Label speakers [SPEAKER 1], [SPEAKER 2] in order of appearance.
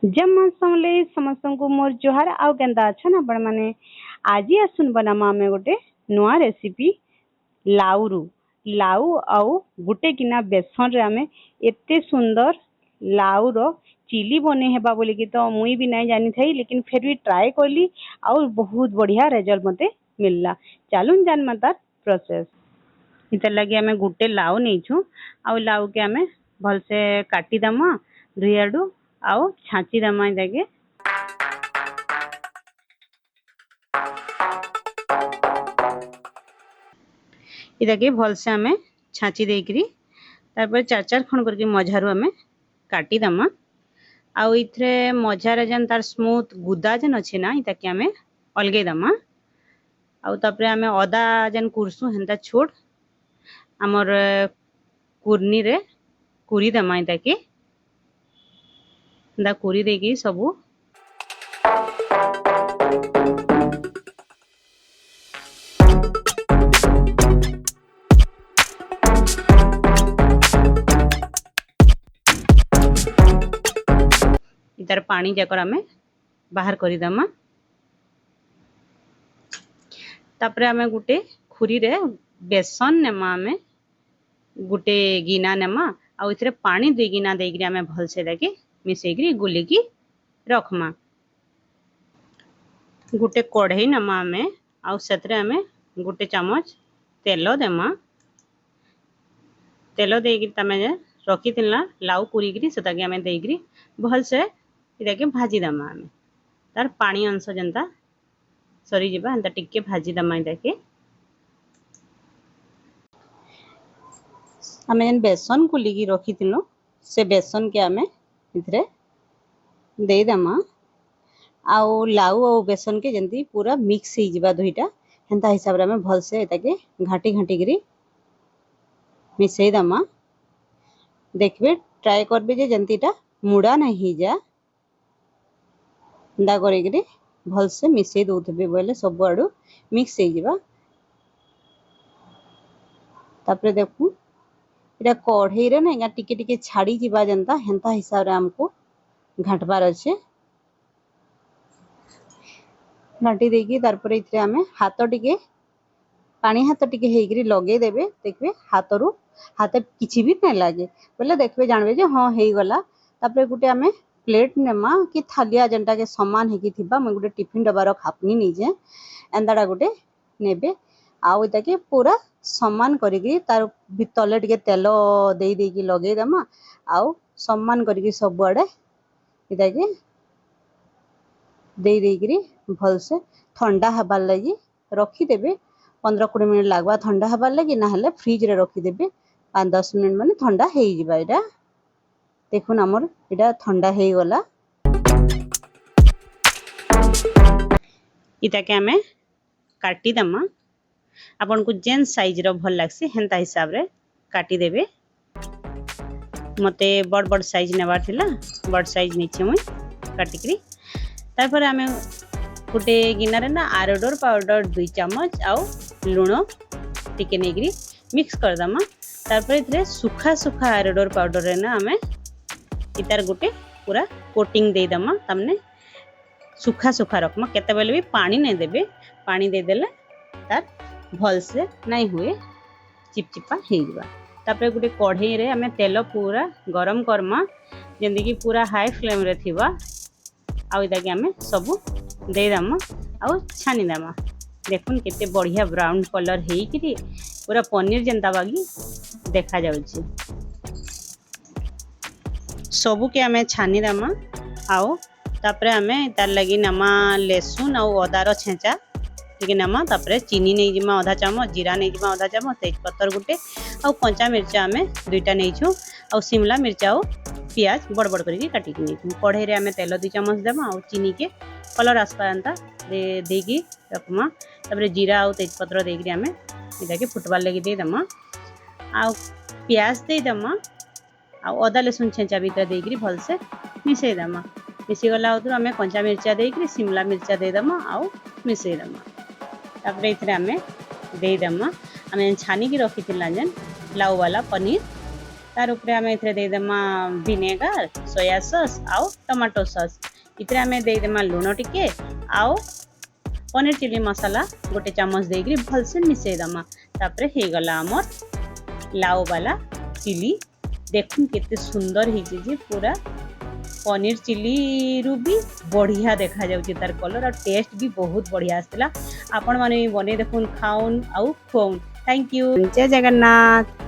[SPEAKER 1] जम्मा समले समस्त को मोर जोहार आउ केंदा अच्छा ना बड़ माने आज आसुन बनामा हमें गोटे नुआ रेसिपी लाउरू लाउ आउ गुटे किना बेसन रे हमें एते सुंदर लाउ रो चिली बने हेबा बोली कि तो मुई भी नहीं जानी थई लेकिन फिर भी ट्राई करली और बहुत बढ़िया रिजल्ट मते मिलला। चालून जान मता प्रोसेस इतर लगे हमें गुटे लाउ नहीं छु आउ लाउ के हमें भल से काटी दमा दुआडू आउ छाची दमा देगे इदाके भल से हमें छाची देकरी तापर चार चार खंड करके मझारू हमें काटी दमा आउ इथरे मझारे जन तार स्मूथ गुदा जन अच्छे ना इताके हमें अलगे दमा आउ तापर हमें अदा जन कुरसु हेंता छोड़ हमर कुर्नी रे कुरी दमा इताके दा कुरी देगी सबू इतार पानी जाकर हमें बाहर करी दमा तापर हमें गुटे खुरी रे बेसन नेमा हमें गुटे गिना नेमा आउ इथरे पानी 2 गिना देगी हमें भल से देके मिसेगी गुली की रखमा गुटे कढ़ई नमा हमें आउ सेतरे हमें गुटे चम्मच तेल देमा तेल देगी तमे रखी थिला लाउ कुरीगिरी सेता के हमें देगी भल से इदाके भाजी दमा हमें तार पानी अंश जनता सरी जिबा हंता टिके भाजी दमा इदाके हमें जन बेसन कुलिकी रखी थिलो से बेसन के हमें इथरे दे दमा आउ लाउ और बेसन के जंती पूरा मिक्स ही जिबा दुईटा हंता हिसाब रे हमें भल से इदाके घाटी घाटी गिरी मिसई दमा देखबे ट्राई करबे जे जंतीटा मुड़ा नहीं जा दा करिगिरी भल से मिसई दोथबे बोले सब आडू मिक्स हो जिबा तापरे देखू इटा कढ़ई रे ना टिके टिके छाड़ी जिबा जनता हेंता हिसाब रे हमको घाटबार अच्छे घाटी देगी तारपरे इथरे हमें हाथ टिके पानी हाथ टिके हेगिरी लगे देबे देखबे हाथरू हाथ किछि भी नहीं लागे बोले देखबे जानबे जे हां हेई गला तापरे गुटे हमें प्लेट नेमा कि थालिया जनटा के समान हेकी थिबा मैं गुटे टिफिन डबार खापनी नहीं जे एंदाडा गुटे नेबे आउ इताके पूरा समान करिकी तार तले टिके तेल देई देकी लगे दमा आउ समान करिकी सब आडे इताके देई देकरी भल से ठंडा हबार लगी रखी देबे 15-20 मिनट लागबा ठंडा हबार लगी ना हले फ्रिज रे रखी देबे 5-10 मिनट माने ठंडा हेई जिबा एटा देखुन हमर एटा ठंडा हेई गला इताके हमें काटी दमा आपन को जेन साइज रो भल लागसी हेंता हिसाब रे काटी देबे मते बड़ बड़ साइज नेबार थिला बड़ साइज नीचे मुई काटिकरी तापर हमें गुटे गिना रे ना आरोडोर पाउडर 2 चम्मच आउ लूण टिके नेगरी मिक्स कर दमा तापर इथरे सुखा सुखा आरोडोर पाउडर रे ना हमें इतार गुटे पूरा कोटिंग दे दमा तमने सुखा सुखा रखमा केते बेले भी पानी नहीं देबे पानी दे देले तार भल से नहीं हुए चिपचिपा हे जिबा तापर गुटे कढ़ई रे हमें तेल पूरा गरम करमा जेंदी की पूरा हाई फ्लेम रे थिबा आउ इदा के हमें सब दे दमा आउ छानी दमा देखुन केते बढ़िया ब्राउन कलर हेई कि पूरा पनीर जनता बागी देखा जाउची सबू के हमें छानी दमा आउ तापरे हमें तार लगी नमा लहसुन आउ अदार छेचा ठीक नमा तापरे चीनी नहीं जिमा आधा चम्मच जीरा नहीं जिमा आधा चम्मच तेजपत्तर गुटे आउ कंचा मिर्चा हमें 2टा नहीं छु आउ शिमला मिर्चा आउ प्याज बड़ बड़ करके काटी के नहीं कढ़ई रे हमें तेल 2 चम्मच देमा आउ चीनी के कलर आसपा अंता देगी रखमा तापरे जीरा आउ तेजपत्तर देगी हमें इदा के फुटबार लगी दे दमा आउ प्याज दे दमा आउ अदा लहसुन छेचा भीतर देगी भल से मिसई दमा मिसी गला उधर हमें कंचा मिर्चा देगी शिमला मिर्चा दे दमा आउ मिसई दमा तापरे इथरे हमें दे दमा हमें छानी की रखी थिला जन लाउ वाला पनीर तार उपरे आमे इथरे दे देमा विनेगर सोया सॉस आउ टमाटो सॉस इथरे आमे दे देमा लूण टिके आउ पनीर चिली मसाला गोटे चामच देकरी भलसे मिसई दमा तापरे हे गला हमर लाउ वाला चिली देखुन केते सुंदर ही जे पूरा पनीर चिली रु भी बढ़िया देखा जाउची तार कलर और टेस्ट भी बहुत बढ़िया आसला आपण माने बने देखुन खाउन आउ खोउन थैंक यू जय जगन्नाथ।